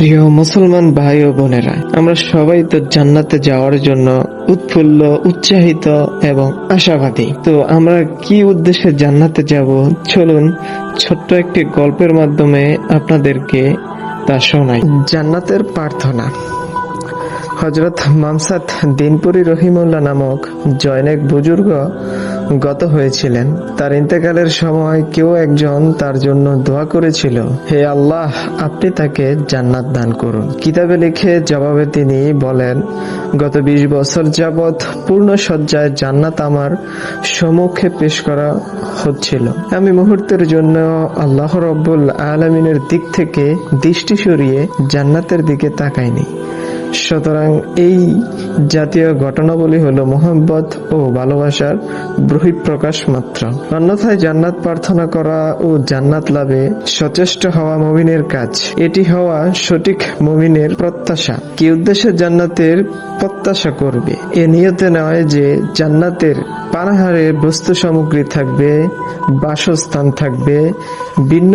প্রিয় মুসলমান ভাই ও বোনেরা, আমরা সবাই তো জান্নাতে যাওয়ার জন্য উৎফুল্ল, উৎসাহিত এবং আশাবাদী। তো আমরা কি উদ্দেশ্যে জান্নাতে যাব, চলুন ছোট্ট একটি গল্পের মাধ্যমে আপনাদেরকে তা শোনাই। জান্নাতের প্রার্থনা। হযরত মামসাদ দিনপুরি রহিমউল্লাহ নামক জনৈক বুজুর্গ গত হয়েছিলেন। তার ইন্তেকালের সময় কেউ একজন তার জন্য দোয়া করেছিল, হে আল্লাহ, আপনি তাকে জান্নাত দান করুন। কিতাবে লিখে জবাবে তিনি বলেন, গত 20 বছর যাবৎ পূর্ণ সজ্জায় জান্নাত আমার সম্মুখে পেশ করা হচ্ছিল। আমি মুহূর্তের জন্য আল্লাহ রব্বুল আলামিনের দিক থেকে দৃষ্টি সরিয়ে জান্নাতের দিকে তাকাইনি। সুতরাং এই জাতীয় ঘটনাবলী হলো মোহাব্বত ও ভালোবাসার বহিঃপ্রকাশ মাত্র। অন্যথায় জান্নাত প্রার্থনা করা ও জান্নাত লাভে সচেষ্ট হওয়া মুমিনের কাজ। এটি হওয়া সঠিক মুমিনের প্রত্যাশা। কি উদ্দেশ্যে জান্নাতের প্রত্যাশা করবে? এ নিয়তে নয় যে জান্নাতের পানাহারের বস্তু সামগ্রী থাকবে, বাসস্থান থাকবে, ভিন্ন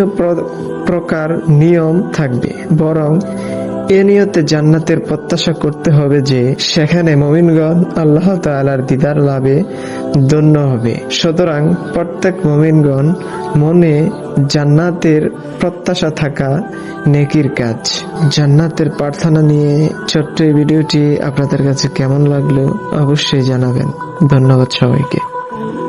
প্রকার নিয়ম থাকবে, বরং এ নিয়তে জান্নাতের প্রত্যাশা করতে হবে যে সেখানে মুমিনগণ আল্লাহ তাআলার দিদার লাভে ধন্য হবে। সুতরাং প্রত্যেক মুমিনগণ মনে জান্নাতের প্রত্যাশা থাকা নেকির কাজ। জান্নাতের প্রার্থনা নিয়ে ছোট্ট এই ভিডিওটি আপনাদের কাছে কেমন লাগলো অবশ্যই জানাবেন। ধন্যবাদ সবাইকে।